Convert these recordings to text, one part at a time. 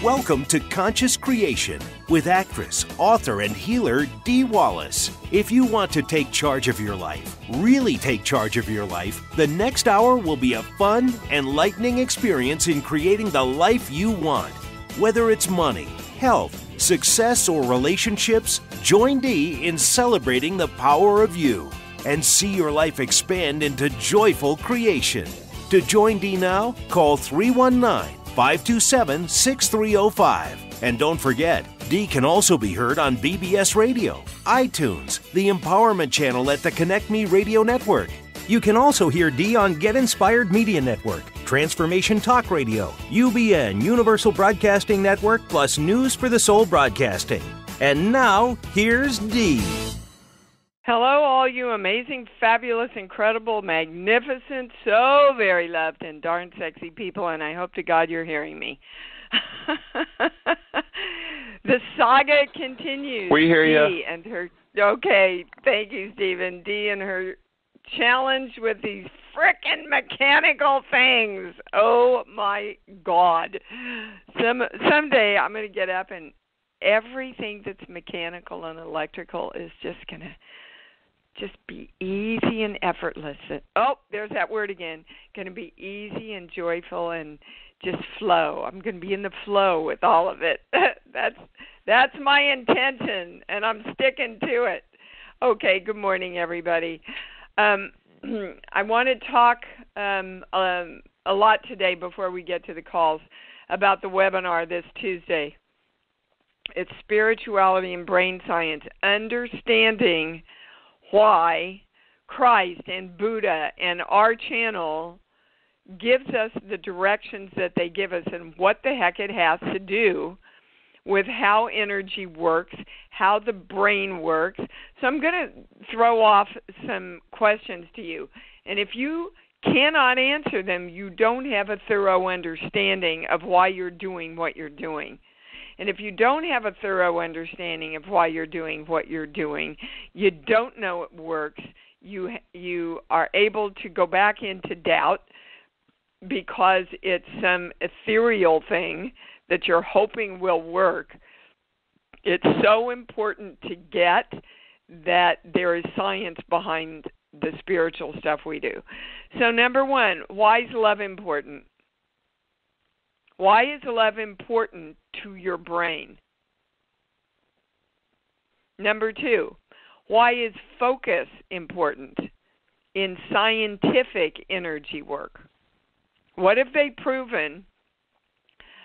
Welcome to Conscious Creation with actress, author, and healer Dee Wallace. If you want to take charge of your life, really take charge of your life, the next hour will be a fun, enlightening experience in creating the life you want. Whether it's money, health, success, or relationships, join Dee in celebrating the power of you and see your life expand into joyful creation. To join Dee now, call 319-527-6305. And don't forget, Dee can also be heard on BBS Radio, iTunes, the Empowerment Channel at the Connect Me Radio Network. You can also hear Dee on Get Inspired Media Network, Transformation Talk Radio, UBN, Universal Broadcasting Network, plus News for the Soul Broadcasting. And now, here's Dee. Hello, all you amazing, fabulous, incredible, magnificent, so very loved, and darn sexy people, and I hope to God you're hearing me. The saga continues. We hear you. Dee and her. Okay, thank you, Stephen. Dee and her challenge with these frickin' mechanical things. Oh my God! Someday I'm going to get up and everything that's mechanical and electrical is just going to be easy and effortless. Oh, there's that word again. Going to be easy and joyful and just flow. I'm going to be in the flow with all of it. That's my intention, and I'm sticking to it. Okay, good morning, everybody. I want to talk a lot today before we get to the calls about the webinar this Tuesday. It's Spirituality and Brain Science, Understanding Why Christ and Buddha and our channel gives us the directions that they give us and what the heck it has to do with how energy works, how the brain works. So I'm going to throw off some questions to you. And if you cannot answer them, you don't have a thorough understanding of why you're doing what you're doing. And if you don't have a thorough understanding of why you're doing what you're doing, you don't know it works, you are able to go back into doubt because it's some ethereal thing that you're hoping will work. It's so important to get that there is science behind the spiritual stuff we do. So number one, why is love important? Why is love important to your brain? Number two, why is focus important in scientific energy work? What have they proven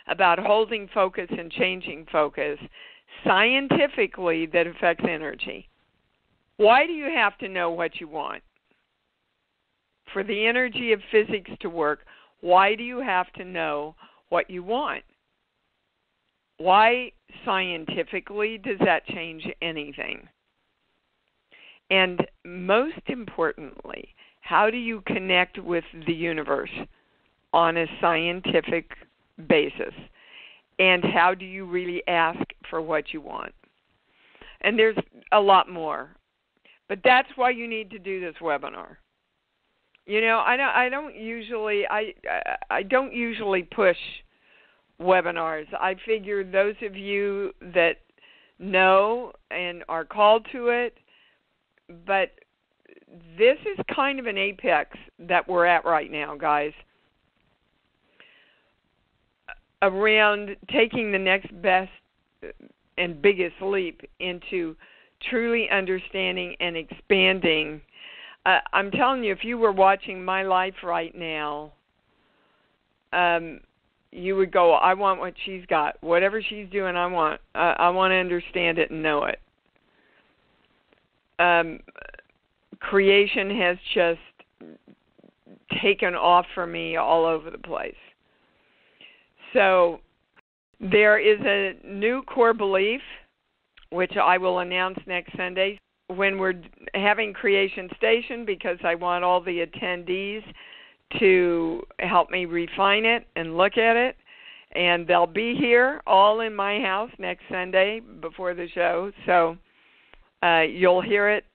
about holding focus and changing focus scientifically that affects energy? Why do you have to know what you want? For the energy of physics to work, why do you have to know what you want? Why scientifically does that change anything? And most importantly, how do you connect with the universe on a scientific basis? And how do you really ask for what you want? And there's a lot more. But that's why you need to do this webinar. You know, I don't usually push webinars. I figure those of you that know and are called to it, but this is kind of an apex that we're at right now, guys, around taking the next best and biggest leap into truly understanding and expanding. I'm telling you, if you were watching my life right now, you would go, I want what she's got. Whatever she's doing, I want to understand it and know it. Creation has just taken off for me all over the place. So there is a new core belief, which I will announce next Sunday when we're having Creation Station, because I want all the attendees to help me refine it and look at it. And they'll be here all in my house next Sunday before the show. So you'll hear it.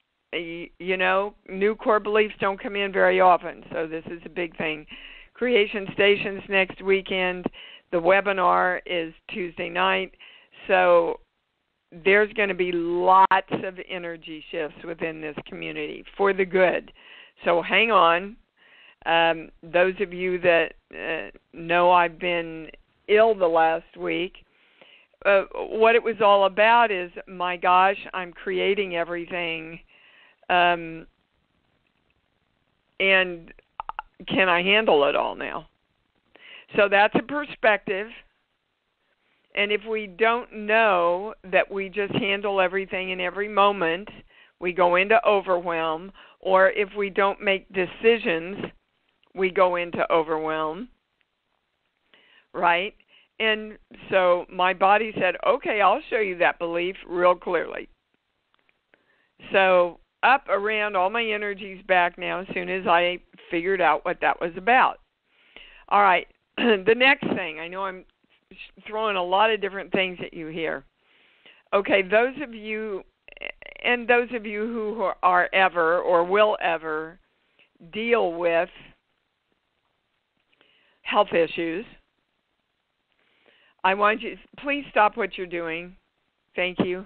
You know, new core beliefs don't come in very often, so this is a big thing. Creation Station's next weekend. The webinar is Tuesday night, so there's going to be lots of energy shifts within this community for the good. So hang on. Those of you that know I've been ill the last week, what it was all about is, my gosh, I'm creating everything, and can I handle it all now? So that's a perspective. And if we don't know that we just handle everything in every moment, we go into overwhelm. Or if we don't make decisions, we go into overwhelm, right? And so my body said, okay, I'll show you that belief real clearly. So up, around, all my energy's back now as soon as I figured out what that was about. All right, the next thing, I know I'm throwing a lot of different things at you here. Okay, those of you who are ever or will ever deal with health issues, I want you, please stop what you're doing. Thank you.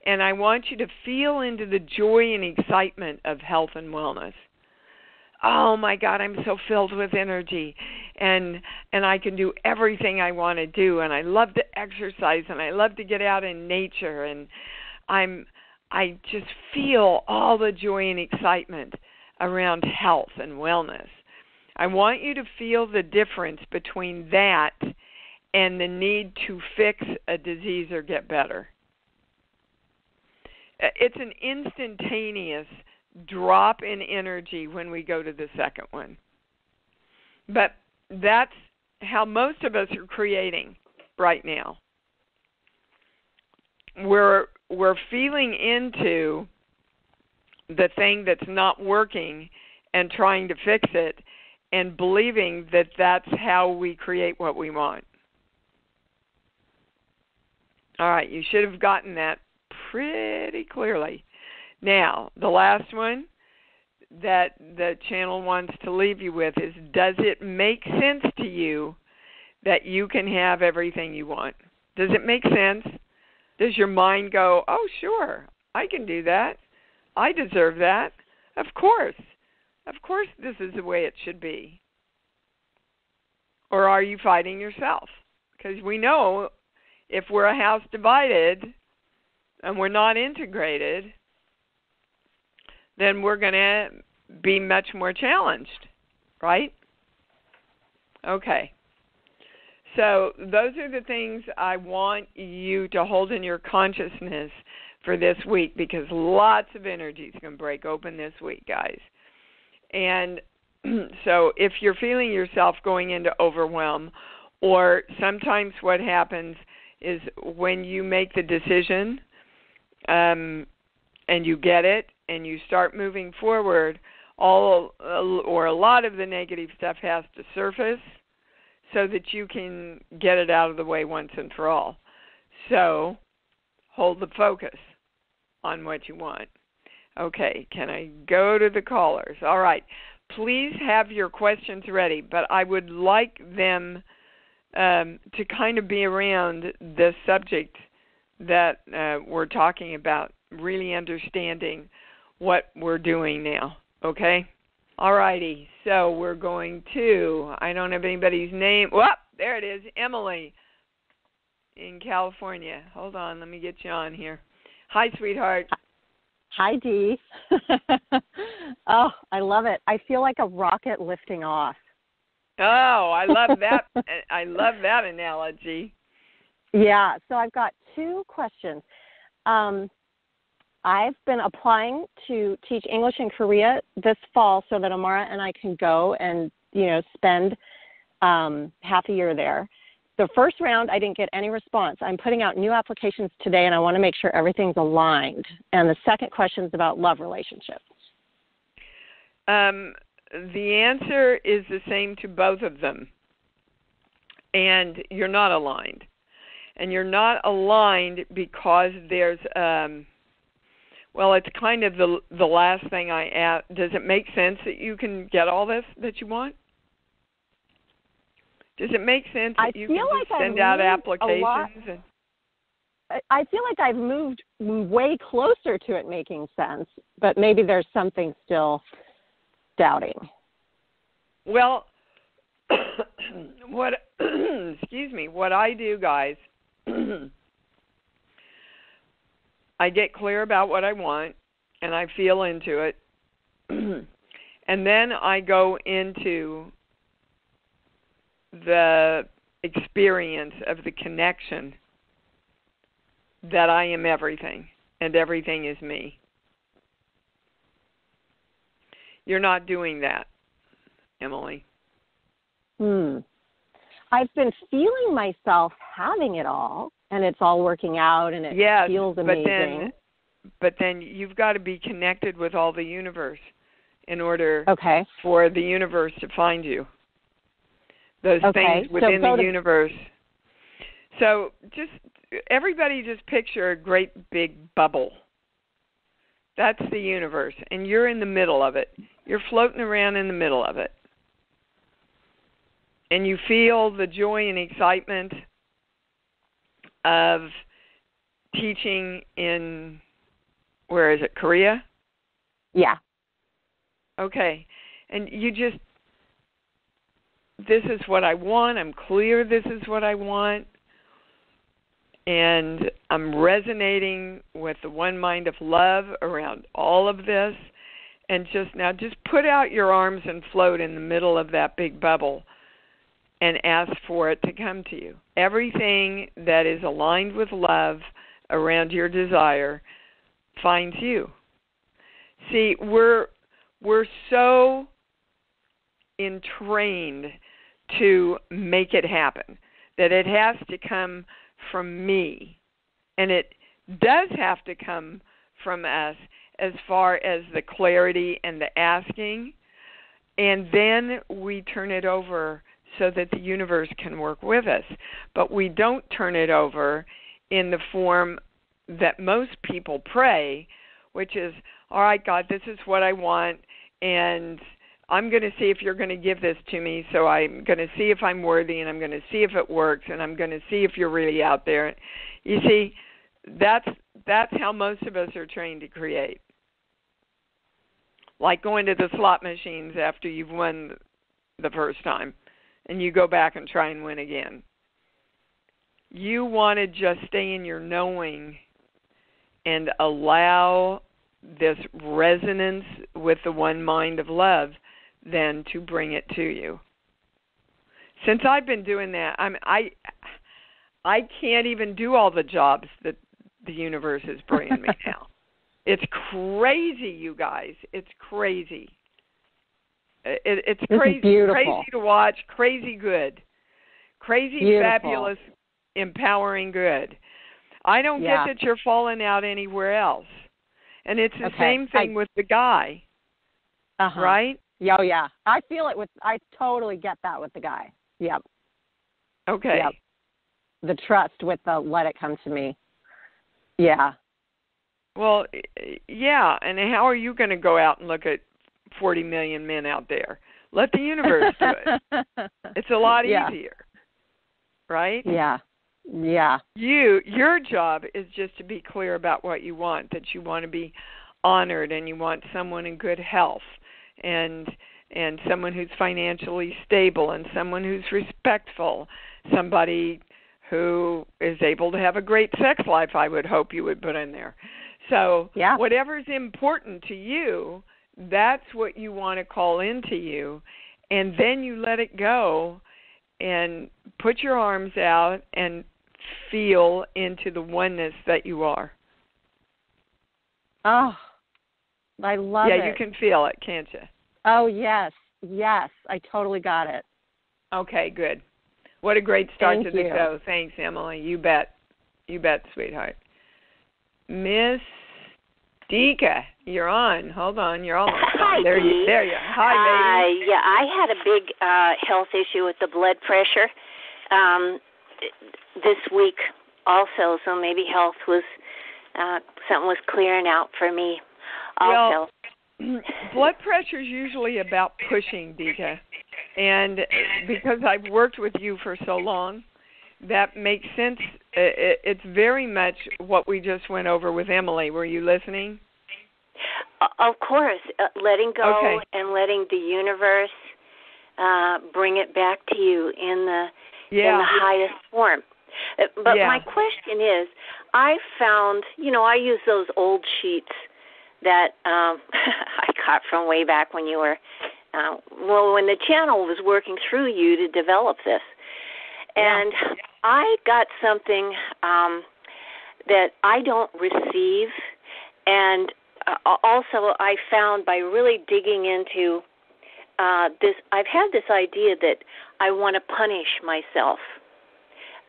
And I want you to feel into the joy and excitement of health and wellness. Oh my God, I'm so filled with energy, and I can do everything I want to do, and I love to exercise, and I love to get out in nature, and I just feel all the joy and excitement around health and wellness. I want you to feel the difference between that and the need to fix a disease or get better. It's an instantaneous drop in energy when we go to the second one. But that's how most of us are creating right now. We're feeling into the thing that's not working and trying to fix it and believing that that's how we create what we want. All right, you should have gotten that pretty clearly. Now, the last one that the channel wants to leave you with is, does it make sense to you that you can have everything you want? Does it make sense? Does your mind go, oh, sure, I can do that. I deserve that. Of course. Of course this is the way it should be. Or are you fighting yourself? Because we know if we're a house divided and we're not integrated, then we're going to be much more challenged, right? Okay. So those are the things I want you to hold in your consciousness for this week, because lots of energy is going to break open this week, guys. And so if you're feeling yourself going into overwhelm, or sometimes what happens is when you make the decision and you get it and you start moving forward, a lot of the negative stuff has to surface so that you can get it out of the way once and for all. So hold the focus on what you want. Okay, can I go to the callers? All right. Please have your questions ready, but I would like them to kind of be around the subject that we're talking about, really understanding what we're doing now, okay? All righty, so we're going to, I don't have anybody's name. Whoop, there it is, Emily in California. Hold on, let me get you on here. Hi, sweetheart. Hi, Dee. Oh, I love it. I feel like a rocket lifting off. Oh, I love that. I love that analogy. Yeah, so I've got two questions. I've been applying to teach English in Korea this fall so that Amara and I can go and, spend half a year there. The first round, I didn't get any response. I'm putting out new applications today, and I want to make sure everything's aligned. And the second question is about love relationships. The answer is the same to both of them. And you're not aligned. And you're not aligned because there's, it's kind of the last thing I asked. Does it make sense that you can get all this that you want? Does it make sense I that you feel can like just I've send out moved a applications? lot. I feel like I've moved way closer to it making sense, but maybe there's something still doubting. Well, what excuse me, what I do, guys, I get clear about what I want and I feel into it. And then I go into the experience of the connection that I am everything and everything is me. You're not doing that, Emily. I've been feeling myself having it all, and it's all working out, and it feels amazing. But then you've got to be connected with all the universe in order for the universe to find you. Those things within the universe. So everybody just picture a great big bubble. That's the universe, and you're in the middle of it. You're floating around in the middle of it. And you feel the joy and excitement of teaching in, where is it, Korea? Yeah. Okay. And you just, this is what I want. I'm clear this is what I want. And I'm resonating with the one mind of love around all of this. And just put out your arms and float in the middle of that big bubble and ask for it to come to you. Everything that is aligned with love around your desire finds you. See, we're so entrained to make it happen that it has to come from me. And it does have to come from us as far as the clarity and the asking. And then we turn it over so that the universe can work with us. But we don't turn it over in the form that most people pray, which is, all right, God, this is what I want, and I'm going to see if you're going to give this to me, so I'm going to see if I'm worthy, and I'm going to see if it works, and I'm going to see if you're really out there. You see, that's how most of us are trained to create. Like going to the slot machines after you've won the first time, and you go back and try and win again. You want to just stay in your knowing and allow this resonance with the one mind of love then to bring it to you. Since I've been doing that, I can't even do all the jobs that the universe is bringing me now. It's crazy, you guys. It's crazy. It's crazy. Crazy to watch. Crazy good. Crazy, fabulous, empowering good. I don't get that you're falling out anywhere else. And it's the same thing with the guy. Right? Oh, yeah. I feel it I totally get that with the guy. Yep. Okay. Yep. The trust with the let it come to me. Yeah. Well, yeah. And how are you going to go out and look at 40 million men out there? Let the universe do it. It's a lot easier. Right? Yeah. Yeah. Your job is just to be clear about what you want, that you want to be honored and you want someone in good health and someone who's financially stable and someone who's respectful, somebody who is able to have a great sex life, I would hope you would put in there. So whatever's important to you, that's what you want to call into you, and then you let it go and put your arms out and feel into the oneness that you are. Oh, I love it. Yeah, you can feel it, can't you? Oh, yes. Yes, I totally got it. Okay, good. What a great start to the show. Thanks, Emily. You bet. You bet, sweetheart. Miss Dika, you're on. Hold on, you're almost on. There you are. Hi, lady. Yeah, I had a big health issue with the blood pressure this week also, so maybe health was something was clearing out for me also. Well, blood pressure is usually about pushing, Dika. And because I've worked with you for so long, that makes sense. It's very much what we just went over with Emily. Were you listening? Of course. Letting go Okay. and letting the universe bring it back to you in the highest form. But my question is, I found, I use those old sheets that I got from way back when you were, when the channel was working through you to develop this. And I got something that I don't receive. And also I found by really digging into this, I've had this idea that I want to punish myself,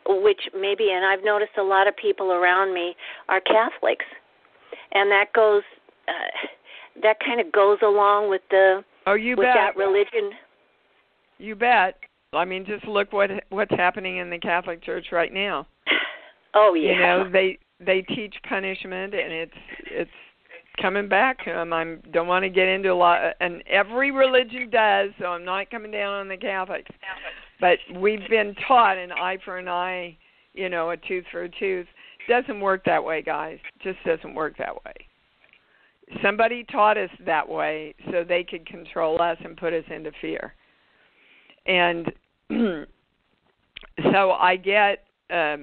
which maybe, and I've noticed a lot of people around me are Catholics. And that goes, that kind of goes along with the, that religion. You bet. I mean, just look what's happening in the Catholic Church right now. Oh yeah. They teach punishment, and it's coming back. I don't want to get into a lot, and every religion does. So I'm not coming down on the Catholics, but we've been taught an eye for an eye, a tooth for a tooth. Doesn't work that way, guys. Just doesn't work that way. Somebody taught us that way so they could control us and put us into fear. And so I get a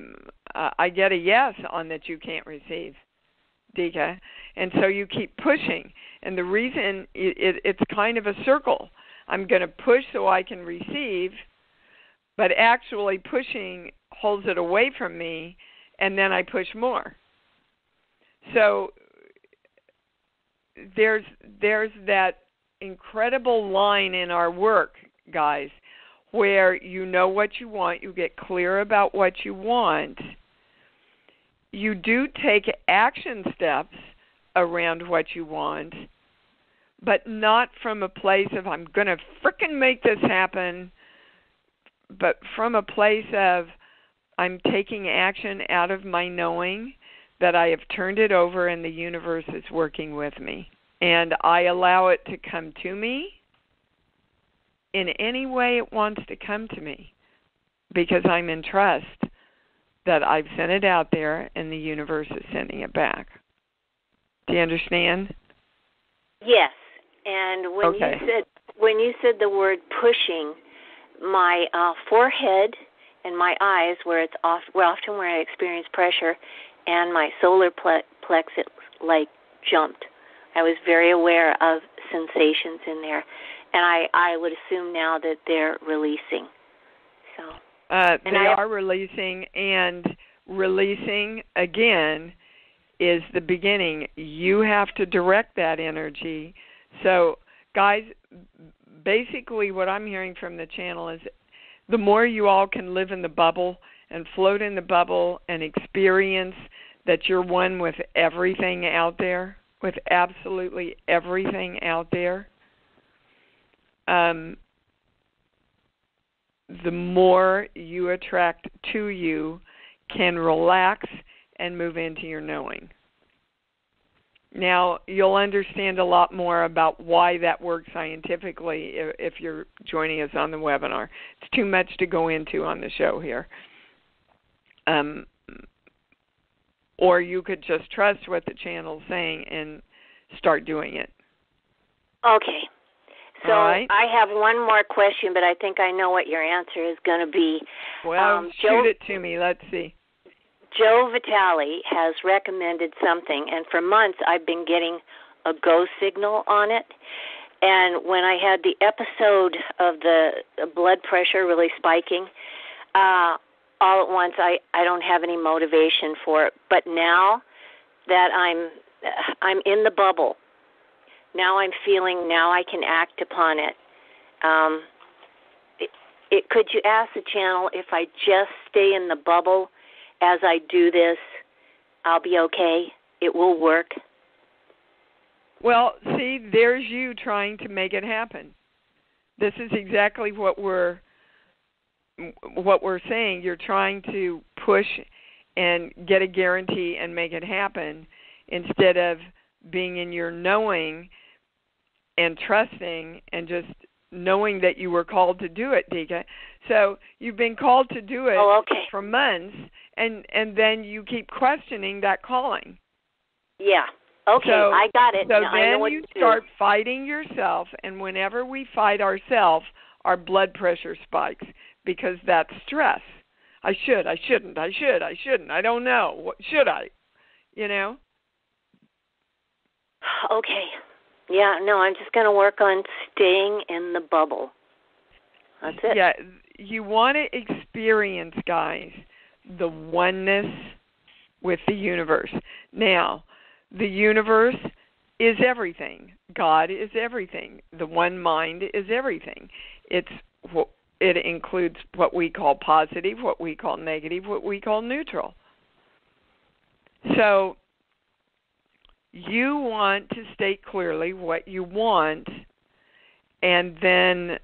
yes on that you can't receive, Dika, and so you keep pushing. And the reason it's kind of a circle. I'm going to push so I can receive, but actually pushing holds it away from me, and then I push more. So there's that incredible line in our work, guys, where you know what you want, you get clear about what you want, you do take action steps around what you want, but not from a place of I'm going to frickin' make this happen, but from a place of I'm taking action out of my knowing that I have turned it over and the universe is working with me. And I allow it to come to me in any way it wants to come to me, because I'm in trust that I've sent it out there and the universe is sending it back. Do you understand? Yes. And when you said the word pushing, my forehead and my eyes, where often where I experience pressure, and my solar plexus jumped. I was very aware of sensations in there. And I would assume now that they're releasing. So they are releasing, and releasing, again, is the beginning. You have to direct that energy. So, guys, basically what I'm hearing from the channel is the more you all can live in the bubble and float in the bubble and experience that you're one with everything out there, with absolutely everything out there, the more you attract to you can relax and move into your knowing. Now, you'll understand a lot more about why that works scientifically if you're joining us on the webinar. It's too much to go into on the show here. Or you could just trust what the channel's saying and start doing it. Okay. So right. I have one more question, but I think I know what your answer is going to be. Well, shoot it to me. Let's see. Joe Vitale has recommended something, and for months I've been getting a go signal on it. And when I had the episode of the blood pressure really spiking, all at once I don't have any motivation for it. But now that I'm in the bubble, now I'm feeling, now I can act upon it. Could you ask the channel if I just stay in the bubble as I do this, I'll be okay? It will work? Well, see, there's you trying to make it happen. This is exactly what we're saying. You're trying to push and get a guarantee and make it happen instead of being in your knowing and trusting and just knowing that you were called to do it, Dika. So you've been called to do it for months, and then you keep questioning that calling. Yeah. Okay, so, I got it. So now, then I know what you start fighting yourself, and whenever we fight ourselves, our blood pressure spikes because that's stress. I shouldn't, I don't know. What should I? You know? Okay. Yeah, no, I'm just going to work on staying in the bubble. That's it. Yeah, you want to experience, guys, the oneness with the universe. Now, the universe is everything. God is everything. The one mind is everything. It includes what we call positive, what we call negative, what we call neutral. So you want to state clearly what you want and then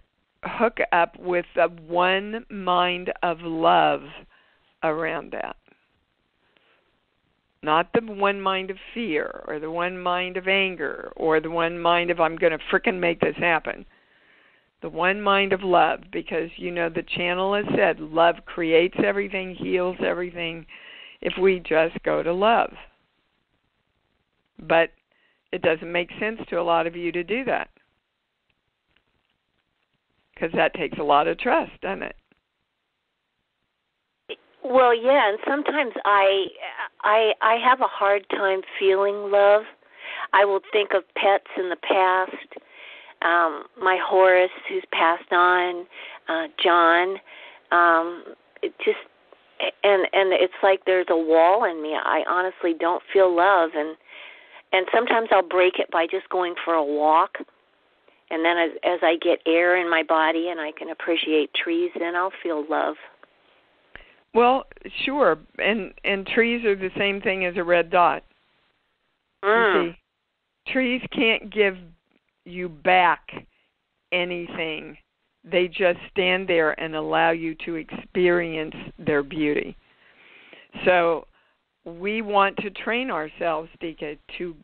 hook up with the one mind of love around that. Not the one mind of fear or the one mind of anger or the one mind of I'm going to frickin' make this happen. The one mind of love, because you know the channel has said love creates everything, heals everything if we just go to love. But it doesn't make sense to a lot of you to do that. Because that takes a lot of trust, doesn't it? Well, yeah, and sometimes I have a hard time feeling love. I will think of pets in the past, my Horace who's passed on, John. It just and it's like there's a wall in me. I honestly don't feel love, and sometimes I'll break it by just going for a walk. And then as I get air in my body and I can appreciate trees, then I'll feel love. Well, sure, and trees are the same thing as a red dot. You see, trees can't give you back anything. They just stand there and allow you to experience their beauty. So we want to train ourselves, Dika, to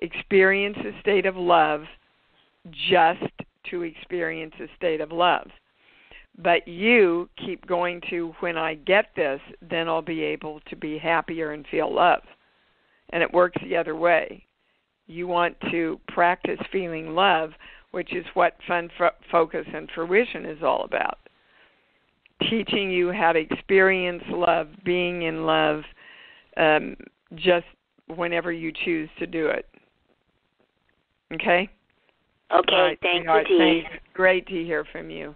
experience a state of love just to experience a state of love. But you keep going to, when I get this, then I'll be able to be happier and feel love. And it works the other way. You want to practice feeling love, which is what Fun, Focus, and Fruition is all about. Teaching you how to experience love, being in love, just whenever you choose to do it. Okay? Okay, thank you, Dee. Great to hear from you.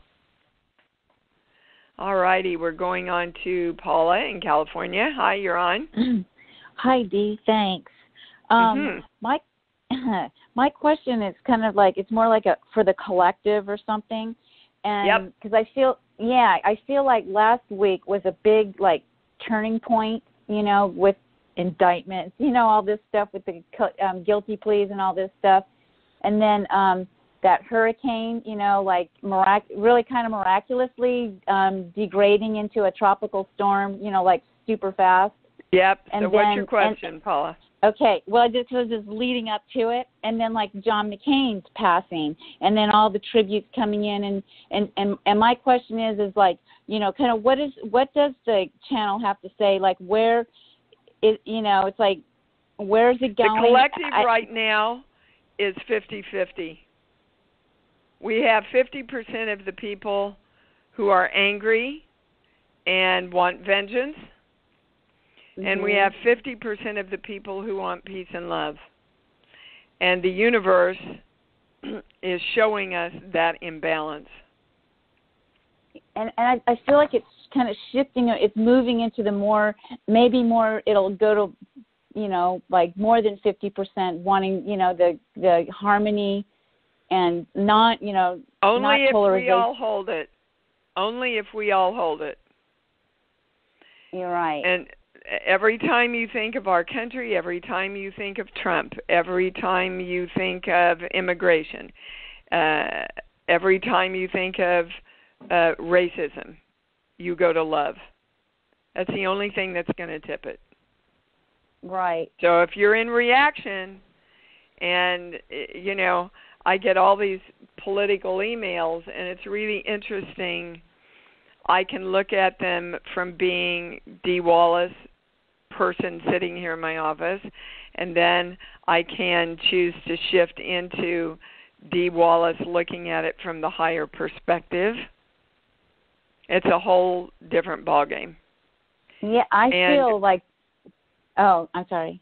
All righty, we're going on to Paula in California. Hi, you're on. Hi, Dee. Thanks. My question is kind of like, it's more like for the collective or something, and because I feel like last week was a big like turning point, you know, with indictments, you know, all this stuff with the guilty pleas and all this stuff, and then that hurricane, you know, like really kind of miraculously degrading into a tropical storm, you know, like super fast. Yep. And so what's your question, Paula? Okay. Well, this was just leading up to it, and then like John McCain's passing, and then all the tributes coming in, and my question is like, you know, kind of what does the channel have to say? Like where is, you know, it's like where's it going? The collective right now is 50-50. We have 50% of the people who are angry and want vengeance, and we have 50% of the people who want peace and love. And the universe is showing us that imbalance. And I feel like it's kind of shifting. It's moving into the it'll go to, you know, like more than 50% wanting, you know, the harmony and not, you know, only not polarization. If we all hold it. Only if we all hold it. You're right. And every time you think of our country, every time you think of Trump, every time you think of immigration, every time you think of racism, you go to love. That's the only thing that's going to tip it. Right. So if you're in reaction And, I get all these political emails, and it's really interesting. I can look at them from being Dee Wallace, person sitting here in my office, and then I can choose to shift into Dee Wallace looking at it from the higher perspective. It's a whole different ballgame. Yeah, I feel like, oh, I'm sorry.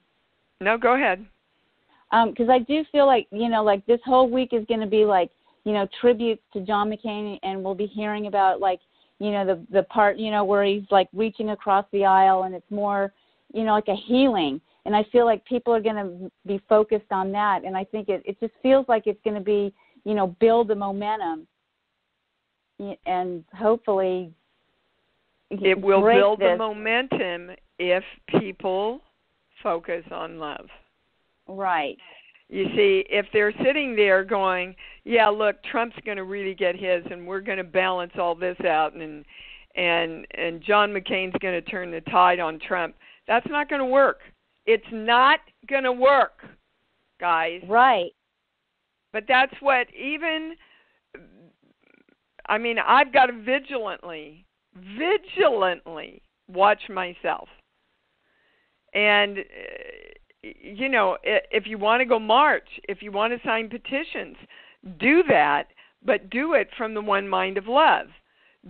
No, go ahead. Because I do feel like, like this whole week is going to be like, tributes to John McCain, and we'll be hearing about like, the part, where he's like reaching across the aisle, and it's more, like a healing. And I feel like people are going to be focused on that. And I think it just feels like it's going to be, build the momentum. And hopefully it will build the momentum if people focus on love. Right. You see, if they're sitting there going, yeah, look, Trump's going to really get his, and we're going to balance all this out, and John McCain's going to turn the tide on Trump, that's not going to work. It's not going to work, guys. Right. But that's what I've got to vigilantly watch myself. And, if you want to go march, if you want to sign petitions, do that, but do it from the one mind of love.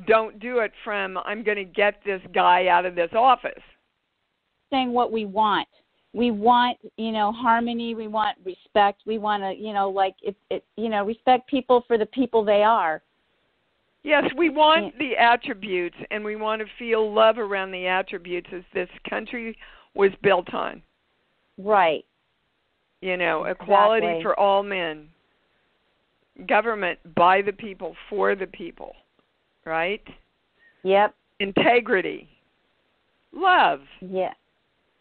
Don't do it from, I'm going to get this guy out of this office. Saying what we want. We want, harmony. We want respect. We want to, respect people for the people they are. Yes, we want the attributes, and we want to feel love around the attributes as this country was built on. Right. Equality for all men. Government by the people, for the people. Right? Yep. Integrity. Love. Yeah.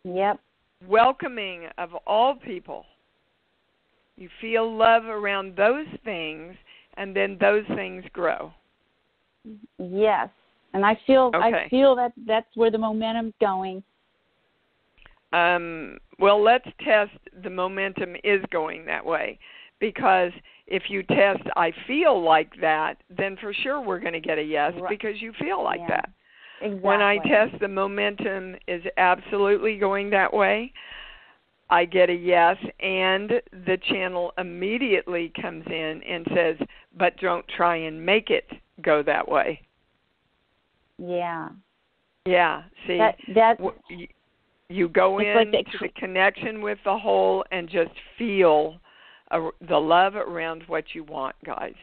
Yep. Welcoming of all people. You feel love around those things, and then those things grow. Yes. And I feel that that's where the momentum's going. Well, let's test the momentum is going that way, because if you test I feel like that, then for sure we're going to get a yes, right, because you feel like that. Exactly. When I test the momentum is absolutely going that way, I get a yes, and the channel immediately comes in and says, but don't try and make it go that way. Yeah. Yeah. See, you go into the connection with the whole and just feel the love around what you want, guys.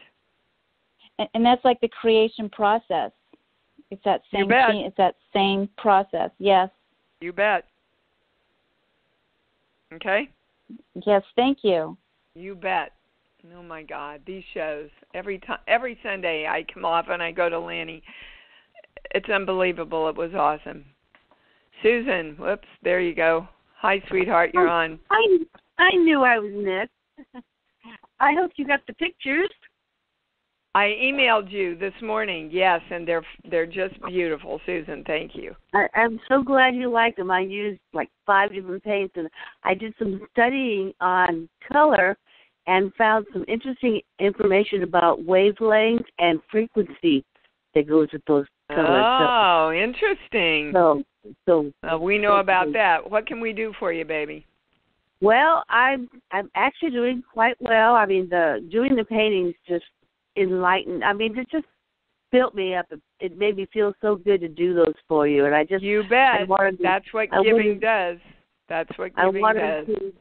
And that's like the creation process. It's that same thing. It's that same process. Yes. You bet. Okay? Yes, thank you. You bet. Oh my God, these shows every Sunday I come off and I go to Lanny. It's unbelievable. It was awesome. Susan, whoops, there you go. Hi, sweetheart, you're on. I knew I was next. I hope you got the pictures. I emailed you this morning, yes, and they're just beautiful, Susan. Thank you. I'm so glad you liked them. I used like 5 different paints, and I did some studying on color and found some interesting information about wavelength and frequency that goes with those colors. Oh, interesting. So we know about that. What can we do for you, baby? Well, I'm actually doing quite well. I mean, doing the paintings just enlightened. I mean, it just built me up. It made me feel so good to do those for you, and I just you bet. That's what giving does. That's what giving does. I wanted to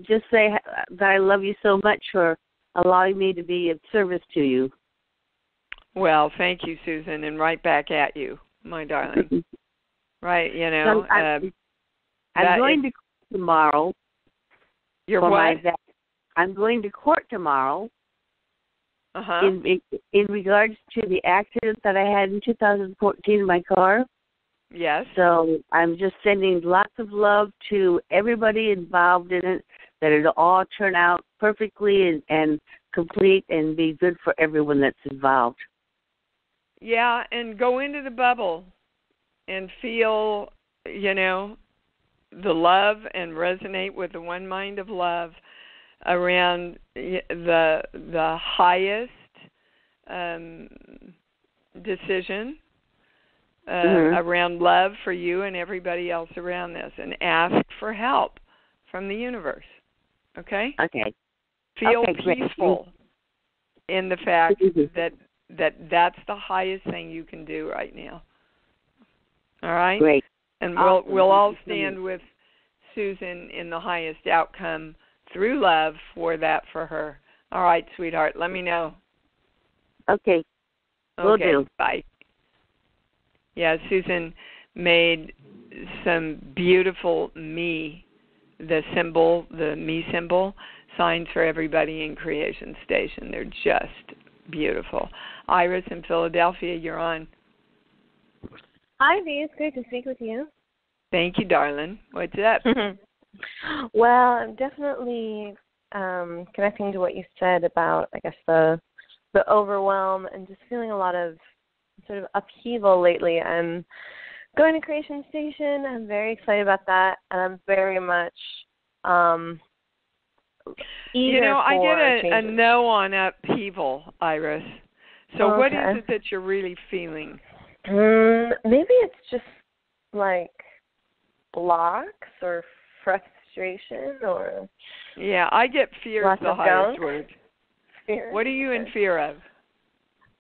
just say that I love you so much for allowing me to be of service to you. Well, thank you, Susan, and right back at you, my darling. Right, I'm going to court tomorrow. You're what? I'm going to court tomorrow. Uh-huh. In regards to the accident that I had in 2014 in my car. Yes. So I'm just sending lots of love to everybody involved in it, that it'll all turn out perfectly and complete and be good for everyone that's involved. Yeah, and go into the bubble and feel, the love and resonate with the one mind of love. around the highest decision around love for you and everybody else around this, and ask for help from the universe. Okay? Okay. Feel peaceful in the fact that that's the highest thing you can do right now. All right? Great. And we'll all stand with Susan in the highest outcome through love for her. All right, sweetheart. Let me know. Okay. Will do. Bye. Yeah, Susan made some beautiful me symbol signs for everybody in Creation Station. They're just beautiful. Iris in Philadelphia, you're on. Hi, V. It's great to speak with you. Thank you, darling. What's up? Well, I'm definitely connecting to what you said about, I guess, the overwhelm and just feeling a lot of sort of upheaval lately. I'm going to Creation Station. I'm very excited about that, and I'm very much eager for I did a changes. no on upheaval, Iris. So what is it that you're really feeling? Maybe it's just like blocks or frustration or... Yeah, I get fear is the highest word. Fear. What are you in fear of?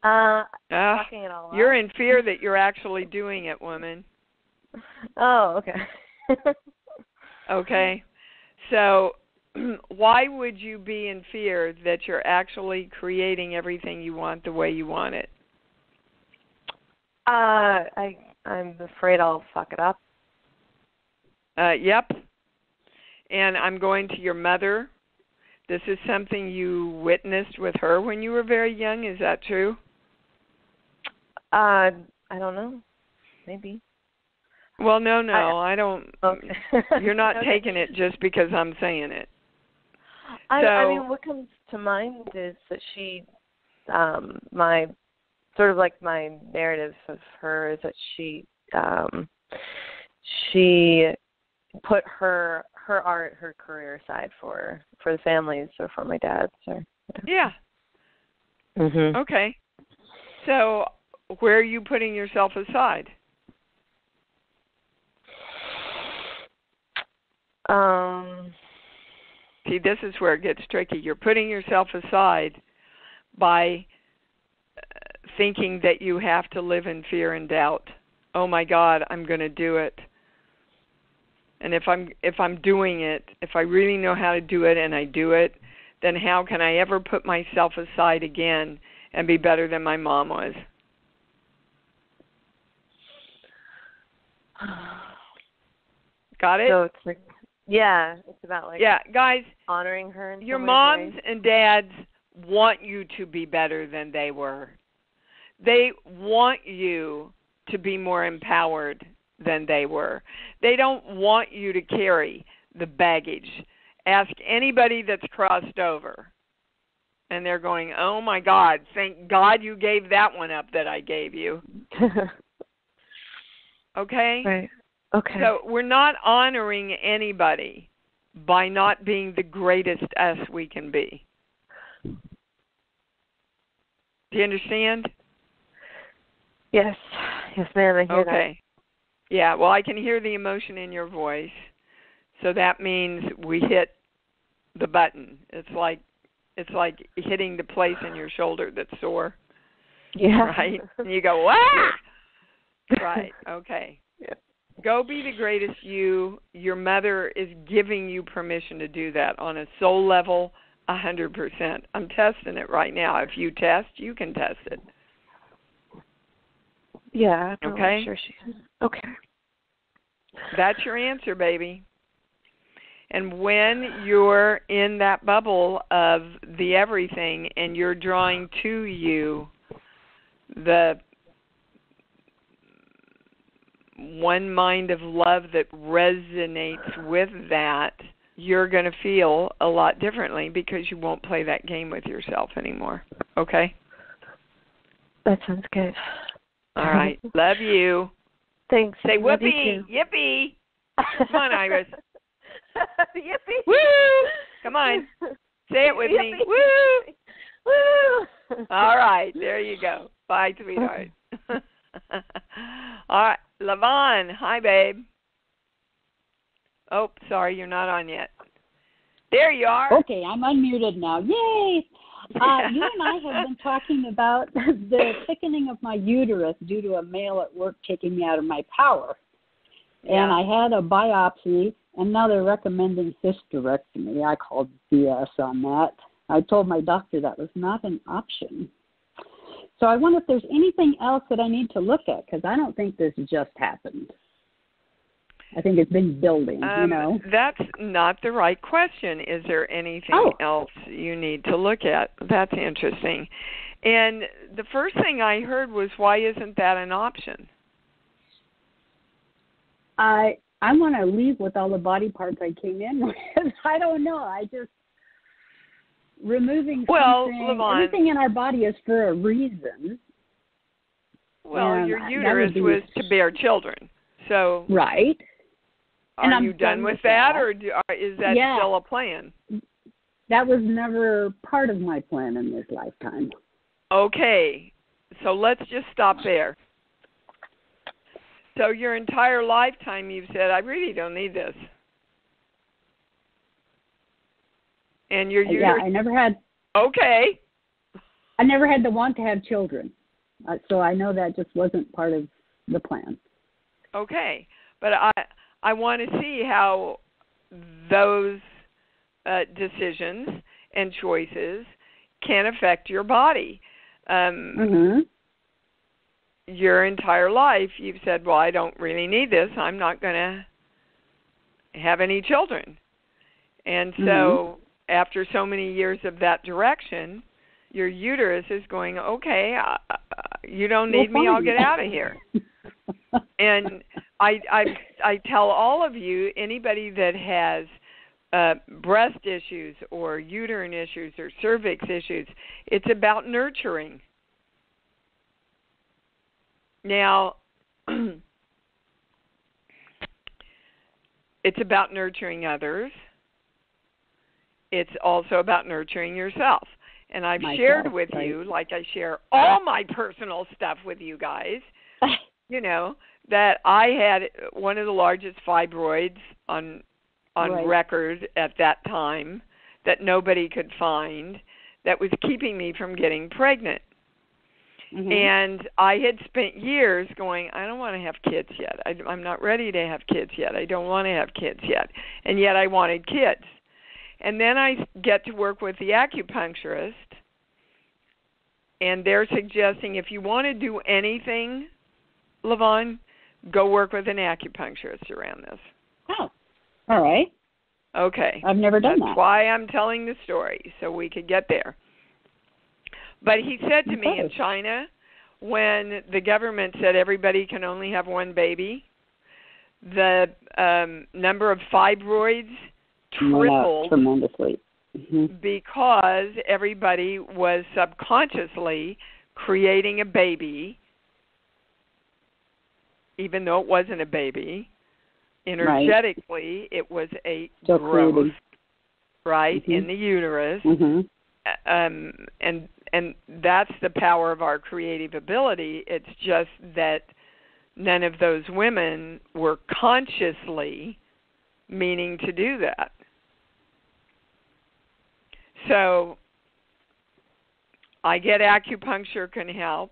Fucking it all you're up. in fear that you're actually doing it, woman. Oh, okay. Okay. So why would you be in fear that you're actually creating everything you want the way you want it? I'm afraid I'll fuck it up. Yep. And I'm going to your mother. This is something you witnessed with her when you were very young. Is that true? I don't know. Maybe. Well, no, I don't. Okay. You're not taking it just because I'm saying it. I mean, what comes to mind is that she, my narrative of her is that she put her art, her career aside for the family, so for my dad. So yeah. Mhm. Okay. So where are you putting yourself aside? See, this is where it gets tricky. You're putting yourself aside by thinking that you have to live in fear and doubt. Oh my God, I'm going to do it. And if I'm doing it, if I really know how to do it and I do it, then how can I ever put myself aside again and be better than my mom was? Got it? So it's like, yeah, it's about like guys, honoring her. In your some moms way. and dads want you to be better than they were. They want you to be more empowered than they were. They don't want you to carry the baggage. Ask anybody that's crossed over, and they're going, oh, my God, thank God you gave that one up that I gave you. Okay? Right. Okay. So we're not honoring anybody by not being the greatest us we can be. Do you understand? Yes, ma'am, I hear that. Okay. Yeah, well, I can hear the emotion in your voice. So that means we hit the button. It's like hitting the place in your shoulder that's sore. Yeah. Right? And you go, ah! Right, okay. Yeah. Go be the greatest you. Your mother is giving you permission to do that on a soul level, 100%. I'm testing it right now. If you test, you can test it. Yeah, I'm okay. Sure she is. Okay. That's your answer, baby. And when you're in that bubble of the everything and you're drawing to you the one mind of love that resonates with that, you're going to feel a lot differently because you won't play that game with yourself anymore. Okay? That sounds good. All right. Love you. Thanks. Say Love whoopee. Yippee. Come on, Iris. Yippee. Woo! Come on. Say it with me. Woo! Woo! All right, there you go. Bye, sweetheart. All right, Lavon. Hi, babe. Oh, sorry, you're not on yet. There you are. Okay, I'm unmuted now. Yay! You and I have been talking about the thickening of my uterus due to a male at work taking me out of my power. Yeah. And I had a biopsy, and now they're recommending hysterectomy. I called BS on that. I told my doctor that was not an option. So I wonder if there's anything else that I need to look at, because I don't think this just happened. I think it's been building, you know. That's not the right question. Is there anything else you need to look at? That's interesting. And the first thing I heard was, why isn't that an option? I want to leave with all the body parts I came in with. I don't know. I just removing something. Lavon, everything in our body is for a reason. Well, and your uterus was to bear children. So right. Are you done with that, or is that still a plan? That was never part of my plan in this lifetime. Okay, so let's just stop there. So your entire lifetime you've said, I really don't need this. And your uterus... Yeah, I never had... Okay. I never had the want to have children. So I know that just wasn't part of the plan. Okay, but I want to see how those decisions and choices can affect your body. Your entire life, you've said, well, I don't really need this. I'm not going to have any children. And so after so many years of that direction, your uterus is going, okay, you don't need me. I'll get out of here. And I tell all of you, anybody that has breast issues or uterine issues or cervix issues, it's about nurturing. Now, it's about nurturing others. It's also about nurturing yourself. And I've shared with you, like I share all my personal stuff with you guys, you know, that I had one of the largest fibroids on record at that time that nobody could find that was keeping me from getting pregnant. And I had spent years going, I don't want to have kids yet. I'm not ready to have kids yet. I don't want to have kids yet. And yet I wanted kids. And then I get to work with the acupuncturist, and they're suggesting if you want to do anything, Lavon, go work with an acupuncturist around this. Oh, all right. Okay. I've never done that. That's why I'm telling the story, so we could get there. But he said to me in China, when the government said everybody can only have one baby, the number of fibroids tripled tremendously because everybody was subconsciously creating a baby, even though it wasn't a baby. Energetically, it was a growth, in the uterus. And that's the power of our creative ability. It's just that none of those women were consciously meaning to do that. So I get acupuncture can help,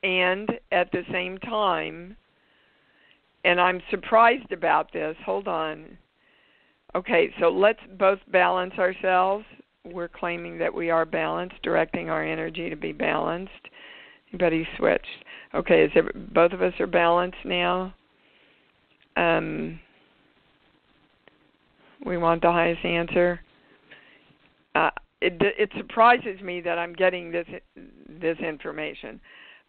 and at the same time, and I'm surprised about this. Hold on. Okay, so let's both balance ourselves. We're claiming that we are balanced, directing our energy to be balanced. Anybody switched? Okay, both of us are balanced now. We want the highest answer. It surprises me that I'm getting this information,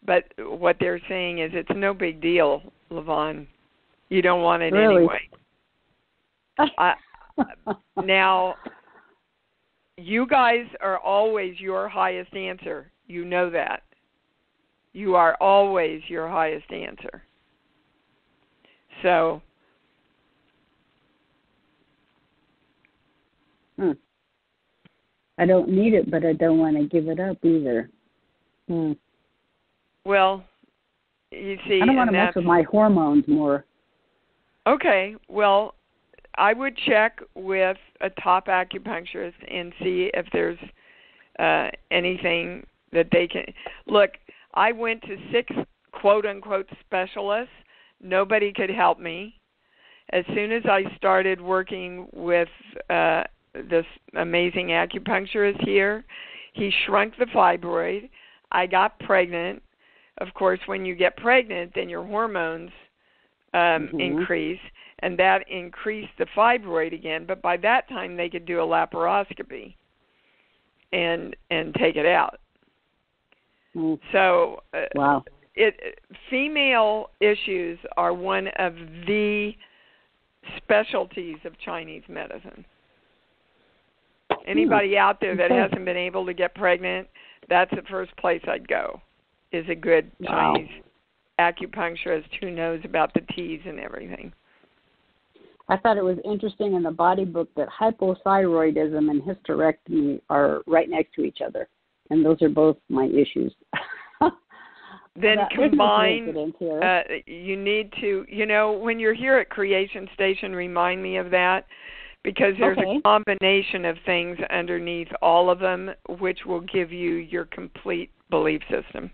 but what they're saying is it's no big deal, Lavon. You don't want it anyway. Now, you guys are always your highest answer. You know that. You are always your highest answer. So, I don't need it, but I don't want to give it up either. Well, you see, I don't want to mess with my hormones more. Okay, well, I would check with a top acupuncturist and see if there's anything that they can. Look, I went to 6 quote-unquote specialists. Nobody could help me. As soon as I started working with this amazing acupuncturist here, he shrunk the fibroid. I got pregnant. Of course, when you get pregnant, then your hormones increase, and that increased the fibroid again. But by that time, they could do a laparoscopy and take it out. So, wow. Female issues are one of the specialties of Chinese medicine. Anybody out there that hasn't been able to get pregnant, that's the first place I'd go, is a good Chinese acupuncturist who knows about the teas and everything. I thought it was interesting in the body book that hypothyroidism and hysterectomy are right next to each other, and those are both my issues. Then combine, you need to, when you're here at Creation Station, remind me of that, because there's a combination of things underneath all of them, which will give you your complete belief system.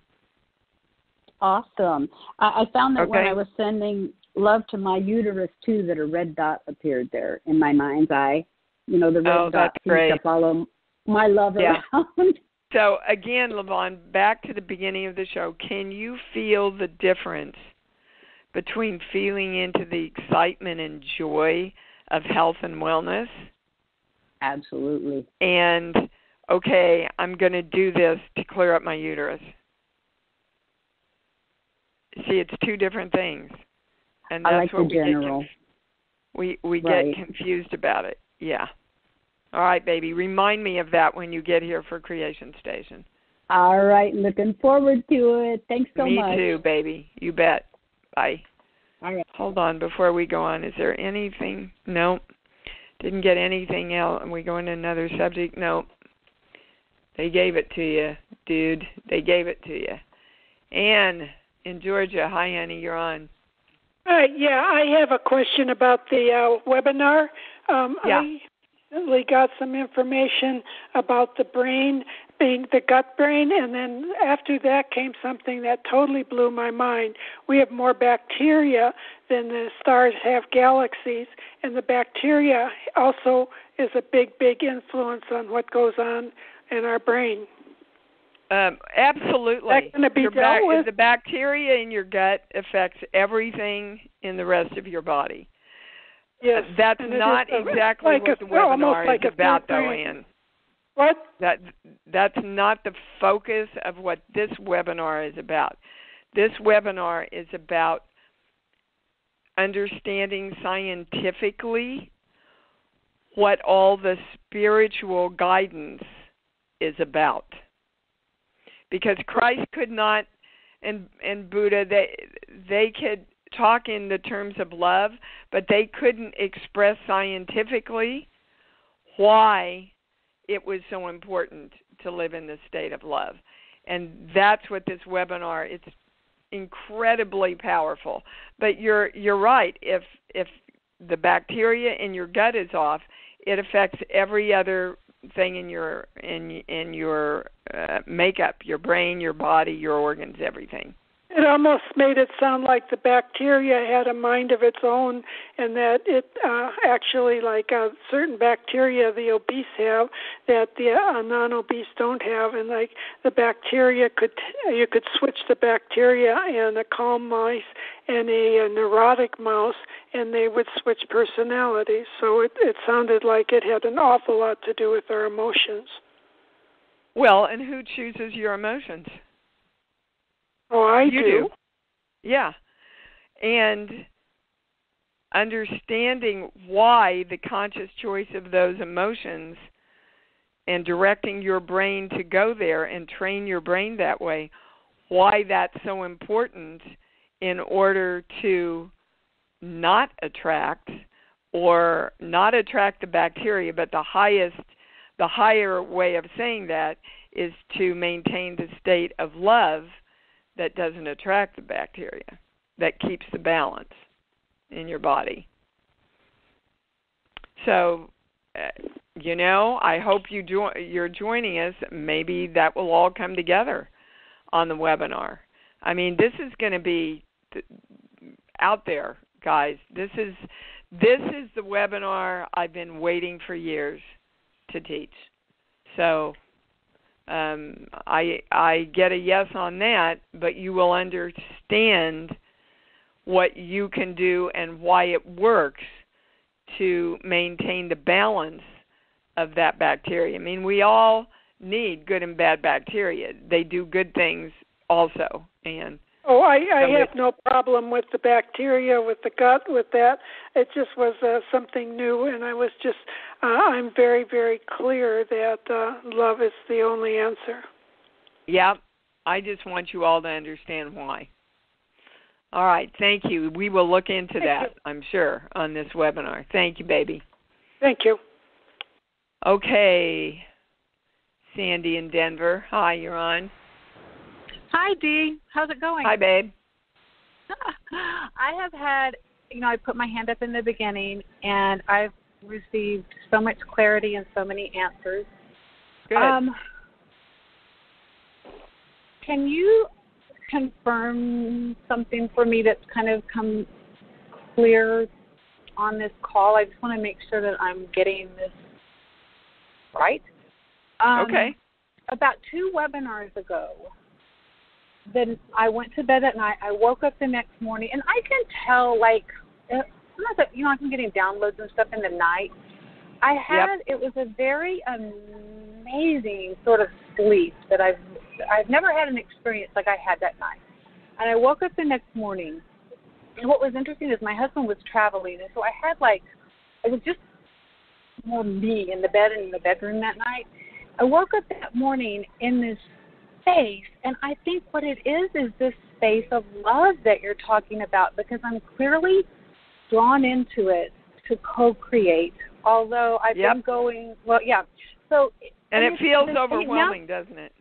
Awesome. I found that when I was sending love to my uterus, too, that a red dot appeared there in my mind's eye. The red dot seems to follow my love around. So, again, Levon, back to the beginning of the show, can you feel the difference between feeling into the excitement and joy of health and wellness? Absolutely. And, okay, I'm going to do this to clear up my uterus. See, it's 2 different things. And that's like what the general. We get confused about it. Yeah. All right, baby. Remind me of that when you get here for Creation Station. All right. Looking forward to it. Thanks so much. Me too, baby. You bet. Bye. All right. Hold on before we go on. Is there anything? Nope. Didn't get anything else. And we go into another subject? Nope. They gave it to you, dude. They gave it to you. Ann in Georgia. Hi, Annie. You're on. I have a question about the webinar. I recently got some information about the brain being the gut brain, and then after that came something that totally blew my mind. We have more bacteria than the stars have galaxies, and the bacteria also is a big, big influence on what goes on in our brain. Absolutely. That's going to be dealt with? The bacteria in your gut affects everything in the rest of your body. Yes. That's not exactly what the webinar is about, though, Ann. What? That's not the focus of what this webinar is about. This webinar is about understanding scientifically what all the spiritual guidance is about. Because Christ could not, and Buddha, they could talk in the terms of love, but they couldn't express scientifically why it was so important to live in the state of love. And that's what this webinar, it's incredibly powerful. But you're right, if the bacteria in your gut is off, it affects every other thing in your makeup, your brain, your body, your organs, everything. It almost made it sound like the bacteria had a mind of its own, and that it actually, like certain bacteria the obese have that the non-obese don't have, and like the bacteria you could switch the bacteria in a calm mouse and a neurotic mouse, and they would switch personalities. So it sounded like it had an awful lot to do with our emotions. Well, and who chooses your emotions? Oh, I you do. Yeah. And understanding why the conscious choice of those emotions and directing your brain to go there and train your brain that way, why that's so important in order to not attract the bacteria, but the highest the higher way of saying that is to maintain the state of love that doesn't attract the bacteria, that keeps the balance in your body. So, I hope you're joining us. Maybe that will all come together on the webinar. I mean, this is going to be out there, guys. This is the webinar I've been waiting for years to teach. So I get a yes on that, but you will understand what you can do and why it works to maintain the balance of that bacteria. I mean, we all need good and bad bacteria. They do good things also. And I have no problem with the bacteria, with the gut, with that. It just was something new, and I was just, I'm very, very clear that love is the only answer. Yep. I just want you all to understand why. All right. Thank you. We will look into that, I'm sure, on this webinar. Thank you, baby. Thank you. Okay. Sandy in Denver. Hi, you're on. Hi, Dee. How's it going? Hi, babe. I have had, I put my hand up in the beginning, and I've received so much clarity and so many answers. Good. Can you confirm something for me that's kind of come clear on this call? I just want to make sure that I'm getting this right. Okay. About 2 webinars ago, then I went to bed at night. I woke up the next morning, and I can tell, I'm getting downloads and stuff in the night. It was a very amazing sort of sleep that I've never had an experience like I had that night. And I woke up the next morning, and what was interesting is my husband was traveling, and so I had it was just more me in the bed and in the bedroom that night. I woke up that morning in this space, and I think what it is this space of love that you're talking about, because I'm clearly drawn into it to co-create, although I've been going, So, and it feels overwhelming, doesn't it?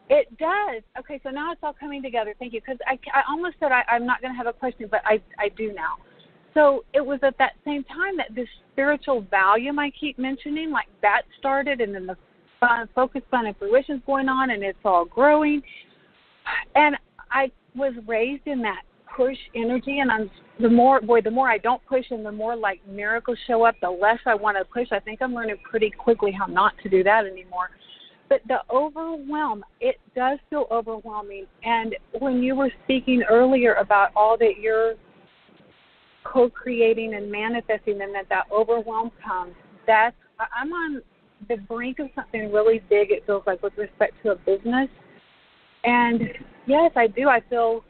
It does. Okay, so now it's all coming together. Thank you, because I almost said I'm not going to have a question, but I do now. So it was at that same time that this spiritual volume I keep mentioning, that started, and then the focus, fun, and fruition is going on, and it's all growing. And I was raised in that push energy, and the more I don't push, and the more miracles show up, the less I want to push. I think I'm learning pretty quickly how not to do that anymore. But the overwhelm, it does feel overwhelming. And when you were speaking earlier about all that you're co-creating and manifesting, and that overwhelm comes, I'm on the brink of something really big, it feels like, with respect to a business. And yes, I do. I feel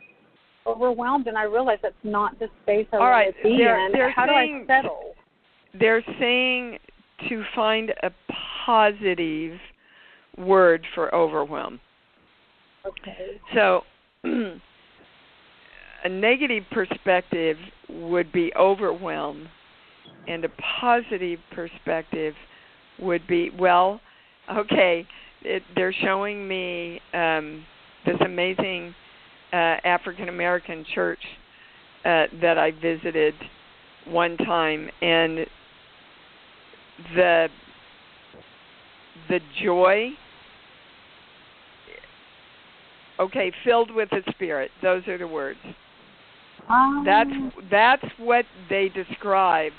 overwhelmed, and I realize that's not the space I want to be in. How do I settle? They're saying to find a positive word for overwhelm. Okay. So a negative perspective would be overwhelm, and a positive perspective would be, they're showing me this amazing African American church that I visited one time, and the joy, filled with the Spirit. Those are the words. That's what they describe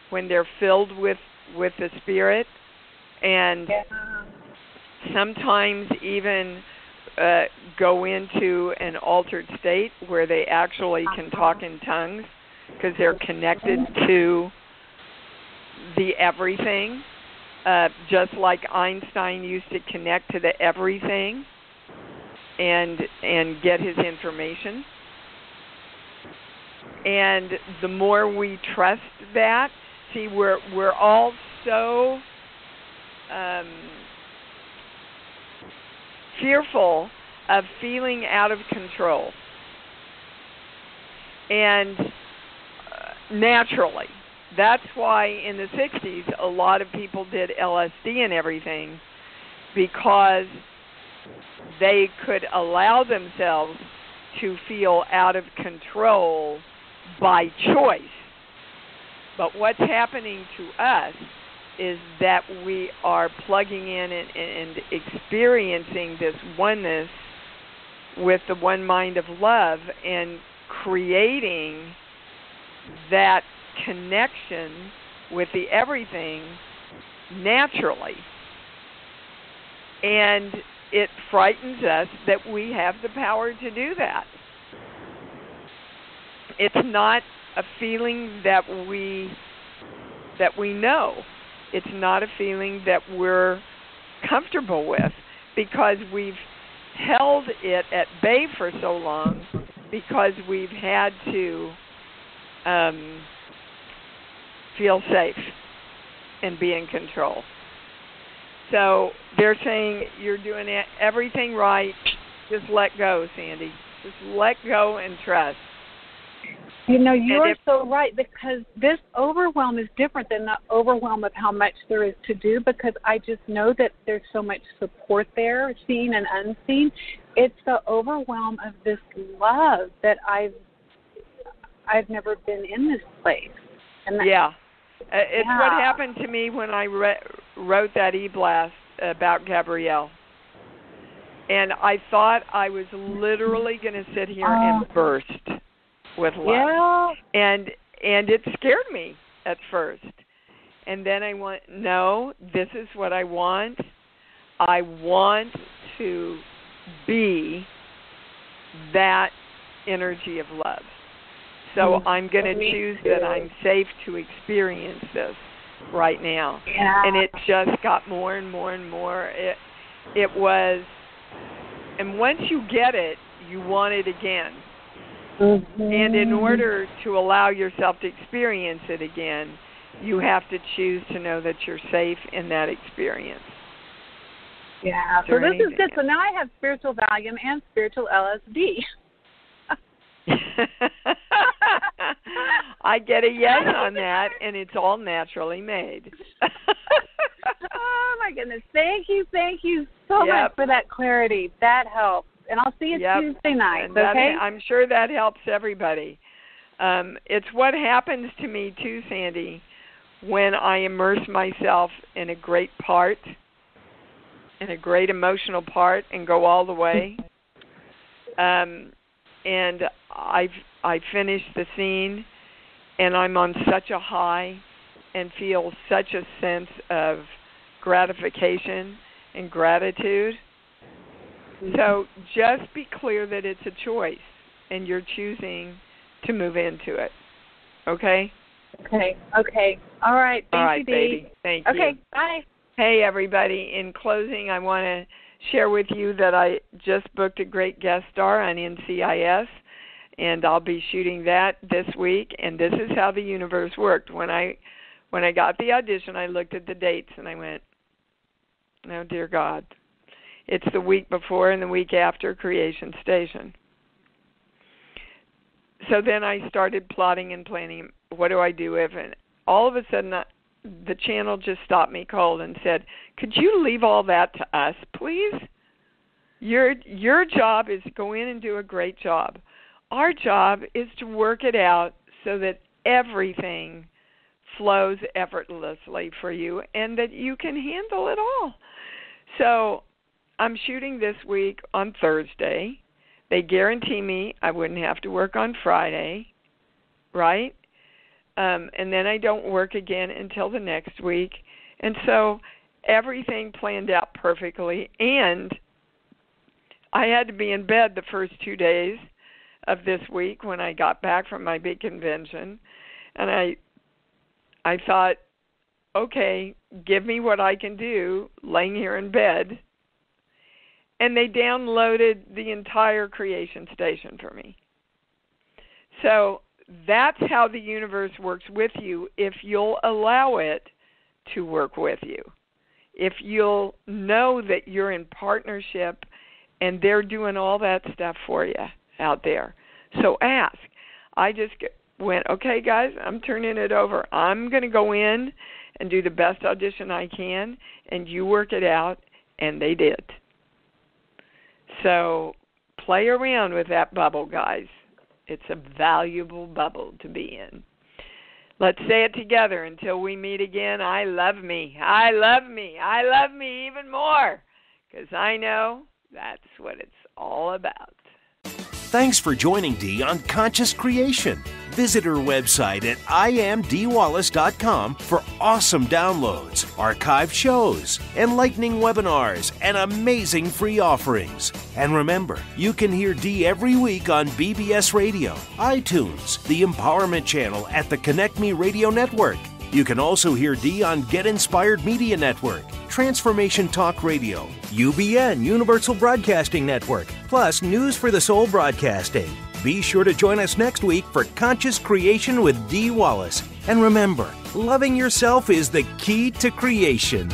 when they're filled with the Spirit, and sometimes even go into an altered state where they actually can talk in tongues because they're connected to the everything, just like Einstein used to connect to the everything and get his information. And the more we trust that, see, we're all so fearful of feeling out of control. And naturally, that's why in the 60s a lot of people did LSD and everything, because they could allow themselves to feel out of control by choice. But what's happening to us is that we are plugging in and experiencing this oneness with the one mind of love and creating that connection with the everything naturally. And it frightens us that we have the power to do that. It's not a feeling that we know. It's not a feeling that we're comfortable with, because we've held it at bay for so long, because we've had to feel safe and be in control. So they're saying you're doing everything right. Just let go, Sandy. Just let go and trust. You know, you're so right, because this overwhelm is different than the overwhelm of how much there is to do, because I just know that there's so much support there, seen and unseen. It's the overwhelm of this love that I've never been in this place. And it's what happened to me when I wrote that e-blast about Gabrielle. And I thought I was literally going to sit here and burst with love. Yeah. And it scared me at first. And then I went, no, this is what I want. I want to be that energy of love. So I'm going to choose that I'm safe to experience this right now. Yeah. And it just got more and more and more. It was, and once you get it, you want it again. Mm-hmm. And in order to allow yourself to experience it again, you have to choose to know that you're safe in that experience. Yeah, so this is good. So now I have spiritual Valium and spiritual LSD. I get a yes on that, and it's all naturally made. Oh, my goodness. Thank you so much for that clarity. That helps. And I'll see you Tuesday night, okay? I'm sure that helps everybody. It's what happens to me, too, Sandy, when I immerse myself in a great part, in a great emotional part, and go all the way. And I finish the scene, and I'm on such a high and feel such a sense of gratification and gratitude. So just be clear that it's a choice, and you're choosing to move into it. Okay? Okay. All right. Thank you, Dee. Baby. Thank you. Okay, bye. Hey, everybody. In closing, I want to share with you that I just booked a great guest star on NCIS, and I'll be shooting that this week. And this is how the universe worked. When I got the audition, I looked at the dates, and I went, oh, dear God. It's the week before and the week after Creation Station. So then I started plotting and planning, what do I do if, and all of a sudden the channel just stopped me cold and said, could you leave all that to us, please? Your job is to go in and do a great job. Our job is to work it out so that everything flows effortlessly for you and that you can handle it all. So I'm shooting this week on Thursday. They guarantee me I wouldn't have to work on Friday, right? And then I don't work again until the next week. And so everything planned out perfectly. And I had to be in bed the first 2 days of this week when I got back from my big convention. And I thought, okay, give me what I can do laying here in bed. And they downloaded the entire Creation Station for me. So that's how the universe works with you if you'll allow it to work with you. If you'll know that you're in partnership and they're doing all that stuff for you out there. So ask. I just went, okay, guys, I'm turning it over. I'm going to go in and do the best audition I can, and you work it out, and they did. So play around with that bubble, guys. It's a valuable bubble to be in. Let's say it together until we meet again. I love me. I love me. I love me even more, because I know that's what it's all about. Thanks for joining Dee on Conscious Creation. Visit her website at imdwallace.com for awesome downloads, archived shows, enlightening webinars, and amazing free offerings. And remember, you can hear Dee every week on BBS Radio, iTunes, the Empowerment Channel at the Connect Me Radio Network. You can also hear Dee on Get Inspired Media Network, Transformation Talk Radio, UBN Universal Broadcasting Network, plus News for the Soul Broadcasting. Be sure to join us next week for Conscious Creation with Dee Wallace. And remember, loving yourself is the key to creation.